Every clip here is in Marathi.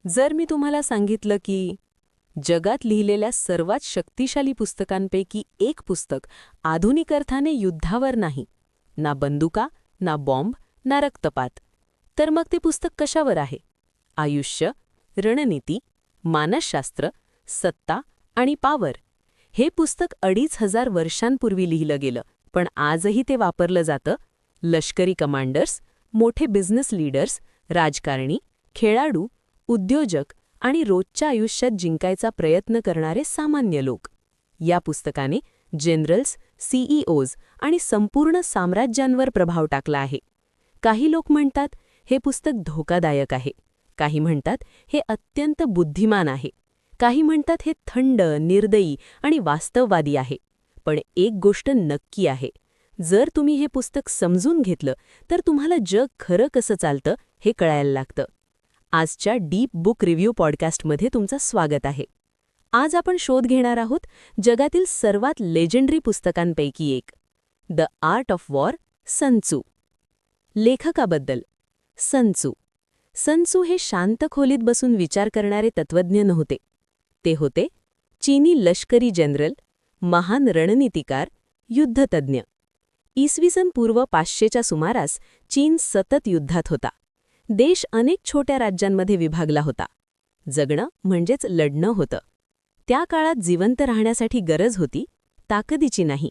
जर मी तुम्हाला सांगितलं की जगात लिहिलेल्या सर्वात शक्तिशाली पुस्तकांपैकी एक पुस्तक आधुनिक अर्थाने युद्धावर नाही, ना बंदुका, ना बॉम्ब, ना रक्तपात, तर मग ते पुस्तक कशावर आहे? आयुष्य, रणनीती, मानसशास्त्र, सत्ता आणि पावर. हे पुस्तक 2500 वर्षांपूर्वी लिहिलं गेलं, पण आजही ते वापरलं जातं. लष्करी कमांडर्स, मोठे बिझनेस लीडर्स, राजकारणी, खेळाडू, उद्योजक आणि रोजच्या आयुष्यात जिंकायचा प्रयत्न करणारे सामान्य लोक. या पुस्तकाने जनरल्स, सीईओज आणि संपूर्ण साम्राज्यांवर प्रभाव टाकला आहे. काही लोक म्हणतात हे पुस्तक धोकादायक आहे, काही म्हणतात हे अत्यंत बुद्धिमान आहे, काही म्हणतात हे थंड, निर्दयी आणि वास्तववादी आहे. पण एक गोष्ट नक्की आहे, जर तुम्ही हे पुस्तक समजून घेतलं तर तुम्हाला जग खरं कसं चालतं हे कळायला लागतं. आजच्या डीप बुक रिव्ह्यू पॉडकास्टमध्ये तुमचं स्वागत आहे. आज आपण शोध घेणार आहोत जगातील सर्वात लेजेंडरी पुस्तकांपैकी एक, the Art of War, Sun Tzu. लेखकाबद्दल. Sun Tzu. सन त्सू हे शांत खोलीत बसून विचार करणारे तत्त्वज्ञ नव्हते. ते होते चीनी लष्करी जनरल, महान रणनीतिकार, युद्धतज्ञ. इसवीसन पूर्व 500च्या सुमारास चीन सतत युद्धात होता. देश अनेक छोट्या राज्यांमध्ये विभागला होता. जगणं म्हणजेच लढणं होतं. त्या काळात जिवंत राहण्यासाठी गरज होती ताकदीची नाही,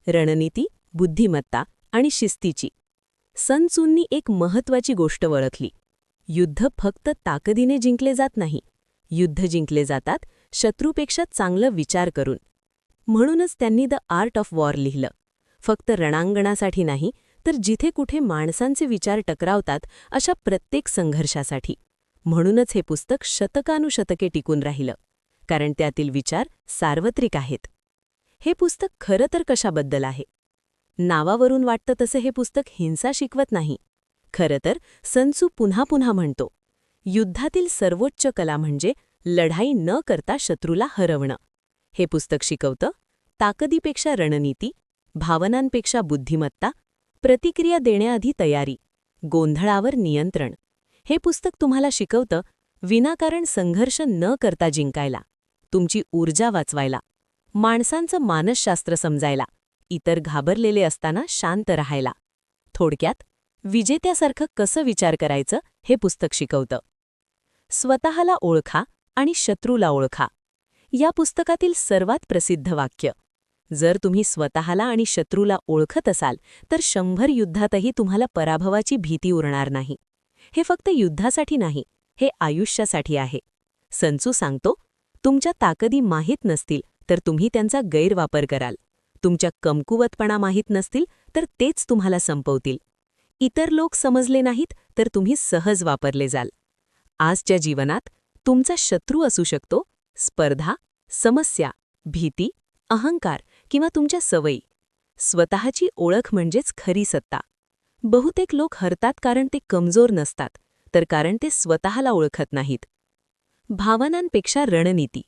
रणनीती, बुद्धिमत्ता आणि शिस्तीची. सन त्सूंनी एक महत्त्वाची गोष्ट ओळखली. युद्ध फक्त ताकदीने जिंकले जात नाही, युद्ध जिंकले जातात शत्रूपेक्षा चांगलं विचार करून. म्हणूनच त्यांनी द आर्ट ऑफ वॉर लिहिलं. फक्त रणांगणासाठी नाही, तर जिथे कुठे माणसांचे विचार टकरावतात अशा प्रत्येक संघर्षासाठी. म्हणूनच हे पुस्तक शतकानुशतके टिकून राहिलं, कारण त्यातील विचार सार्वत्रिक आहेत. हे पुस्तक खरं तर कशाबद्दल आहे? नावावरून वाटतं तसं हे पुस्तक हिंसा शिकवत नाही. खरं तर सन त्सू पुन्हा पुन्हा म्हणतो, युद्धातील सर्वोच्च कला म्हणजे लढाई न करता शत्रूला हरवणं. हे पुस्तक शिकवतं ताकदीपेक्षा रणनीती, भावनांपेक्षा बुद्धिमत्ता, प्रतिक्रिया देण्याआधी तयारी, गोंधळावर नियंत्रण. हे पुस्तक तुम्हाला शिकवतं विनाकारण संघर्ष न करता जिंकायला, तुमची ऊर्जा वाचवायला, माणसांचं मानसशास्त्र समजायला, इतर घाबरलेले असताना शांत राहायला. थोडक्यात विजेत्यासारखं कसं विचार करायचं हे पुस्तक शिकवतं. स्वतःला ओळखा आणि शत्रूला ओळखा. या पुस्तकातील सर्वात प्रसिद्ध वाक्य. जर तुम्ही स्वतःला आणि शत्रूला ओळखत असाल तर 100 युद्धातही तुम्हाला पराभवाची भीती उरणार नाही. हे फक्त युद्धासाठी नाही, हे आयुष्यासाठी आहे. सन त्सू सांगतो, तुमच्या ताकदी माहीत नसतील तर तुम्ही त्यांचा गैरवापर कराल. तुमच्या कमकुवतपणा माहीत नसतील तर तेच तुम्हाला संपवतील. इतर लोक समजले नाहीत तर तुम्ही सहज वापरले जाल. आजच्या जीवनात तुमचा शत्रू असू शकतो स्पर्धा, समस्या, भीती, अहंकार किंवा तुमच्या सवयी. स्वतःची ओळख म्हणजेच खरी सत्ता. बहुतेक लोक हरतात कारण ते कमजोर नसतात, तर कारण ते स्वतःला ओळखत नाहीत. भावनांपेक्षा रणनीती.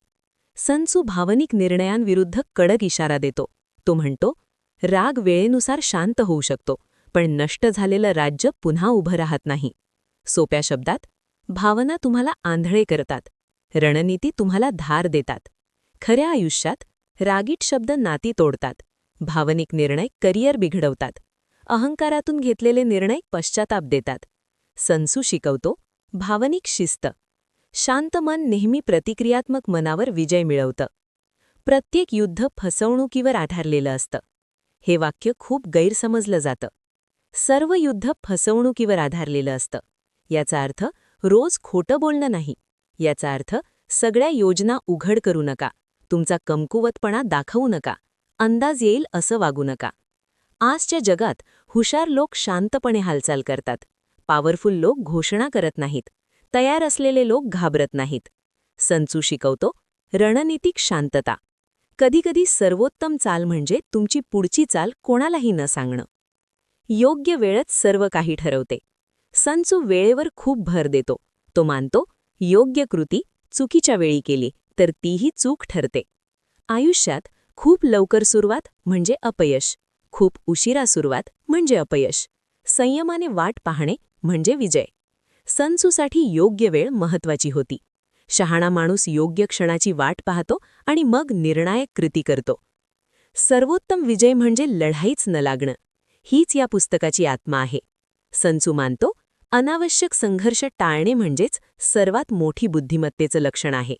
सन त्सू भावनिक निर्णयांविरुद्ध कडक इशारा देतो. तो म्हणतो, राग वेळेनुसार शांत होऊ शकतो, पण नष्ट झालेलं राज्य पुन्हा उभं राहत नाही. सोप्या शब्दात, भावना तुम्हाला आंधळे करतात, रणनीती तुम्हाला धार देतात. खऱ्या आयुष्यात रागीट शब्द नाती तोडतात, भावनिक निर्णय करिअर बिघडवतात, अहंकारातून घेतलेले निर्णय पश्चाताप देतात. सन त्सू शिकवतो भावनिक शिस्त. शांत मन नेहमी प्रतिक्रियात्मक मनावर विजय मिळवतं. प्रत्येक युद्ध फसवणुकीवर आधारलेलं असतं. हे वाक्य खूप गैरसमजलं जातं. सर्व युद्ध फसवणुकीवर आधारलेलं असतं. याचा अर्थ रोज खोटं बोलणं नाही. याचा अर्थ सगळ्या योजना उघड करू नका, तुमचा कमकुवतपणा दाखवू नका, अंदाज येईल असं वागू नका. आजच्या जगात हुशार लोक शांतपणे हालचाल करतात. पॉवरफुल लोक घोषणा करत नाहीत. तयार असलेले लोक घाबरत नाहीत. सन त्सू शिकवतो रणनीतिक शांतता. कधीकधी सर्वोत्तम चाल म्हणजे तुमची पुढची चाल कोणालाही न सांगणं. योग्य वेळेत सर्व काही ठरवते. सन त्सू वेळेवर खूप भर देतो. तो मानतो योग्य कृती चुकीच्या वेळी केली तर तीही चूक ठरते. आयुष्यात खूप लवकर सुरुवात म्हणजे अपयश, खूप उशिरा सुरुवात म्हणजे अपयश, संयमाने वाट पाहणे म्हणजे विजय. सन त्सूसाठी योग्य वेळ महत्त्वाची होती. शहाणा माणूस योग्य क्षणाची वाट पाहतो आणि मग निर्णायक कृती करतो. सर्वोत्तम विजय म्हणजे लढाईच न लागणं. हीच या पुस्तकाची आत्मा आहे. सन त्सू मानतो, अनावश्यक संघर्ष टाळणे म्हणजेच सर्वात मोठी बुद्धिमत्तेचं लक्षण आहे.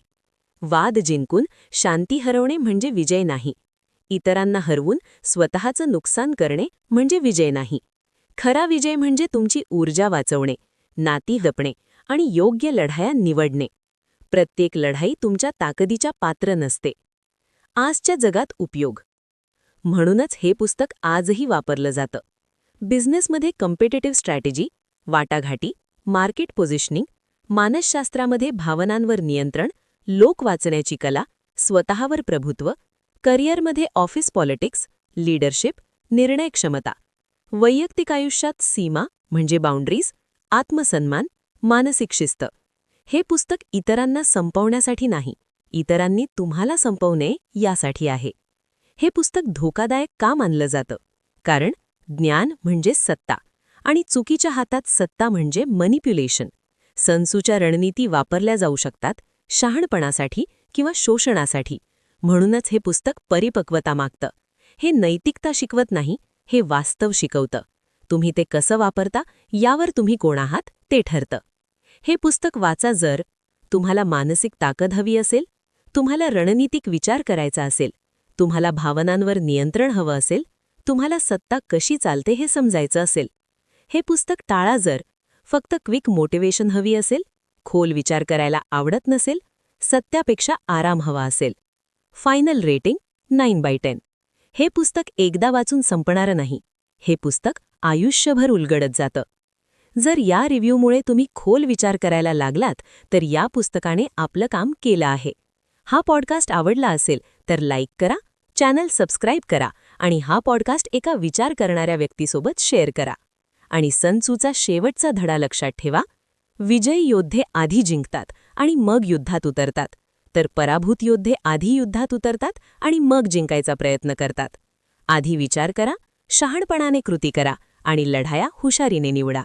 वाद जिंकून शांती हरवणे म्हणजे विजय नाही. इतरांना हरवून स्वतःचं नुकसान करणे म्हणजे विजय नाही. खरा विजय म्हणजे तुमची ऊर्जा वाचवणे, नाती जपणे आणि योग्य लढाया निवडणे. प्रत्येक लढाई तुमच्या ताकदीच्या पात्र नसते. आजच्या जगात उपयोग. म्हणूनच हे पुस्तक आजही वापरलं जातं. बिझनेसमध्ये कॉम्पिटिटिव्ह स्ट्रॅटेजी, वाटाघाटी, मार्केट पोझिशनिंग, मानसशास्त्रामध्ये भावनांवर नियंत्रण, लोक वाचण्याची कला, स्वतःवर प्रभुत्व, करिअरमध्ये ऑफिस पॉलिटिक्स, लीडरशिप, निर्णय क्षमता, वैयक्तिक आयुष्यात सीमा म्हणजे बाउंड्रीज, आत्मसन्मान, मानसिक शिस्त. हे पुस्तक इतरांना संपवण्यासाठी नाही, इतरांनी तुम्हाला संपवू नये यासाठी आहे. हे पुस्तक धोकादायक का मानलं जातं? कारण ज्ञान म्हणजे सत्ता आणि चुकीच्या हातात सत्ता म्हणजे मॅनिप्युलेशन. सन त्सूच्या रणनीती वापरल्या जाऊ शकतात, शहाणपणासाठी किंवा शोषणासाठी. म्हणूनच हे पुस्तक परिपक्वता मागतं. हे नैतिकता शिकवत नाही, हे वास्तव शिकवतं. तुम्ही ते कसं वापरता यावर तुम्ही कोण आहात ते ठरतं. हे पुस्तक वाचा जर तुम्हाला मानसिक ताकद हवी असेल, तुम्हाला रणनीतिक विचार करायचा असेल, तुम्हाला भावनांवर नियंत्रण हवं असेल, तुम्हाला सत्ता कशी चालते हे समजायचं असेल. हे पुस्तक टाळा जर फक्त क्विक मोटिवेशन हवी असेल, खोल विचार करायला आवडत नसेल, सत्यापेक्षा आराम हवा असेल. Final rating 9/10. हे पुस्तक एकदा वाचून संपणारं नाही. हे पुस्तक आयुष्यभर उलगडत जातं. जर या रिव्ह्यूमुळे तुम्ही खोल विचार करायला लागलात तर या पुस्तकाने आपलं काम केलं आहे. हा पॉडकास्ट आवडला असेल तर लाईक करा, चॅनल सबस्क्राईब करा आणि हा पॉडकास्ट एका विचार करणाऱ्या व्यक्तीसोबत शेअर करा. आणि सन त्सूचा शेवटचा धडा लक्षात ठेवा. विजयी योद्धे आधी जिंकतात आणि मग युद्धात उतरतात, तर पराभूत योद्धे आधी युद्धात उतरतात आणि मग जिंकायचा प्रयत्न करतात. आधी विचार करा, शहाणपणाने कृती करा आणि लढाया हुशारीने निवडा.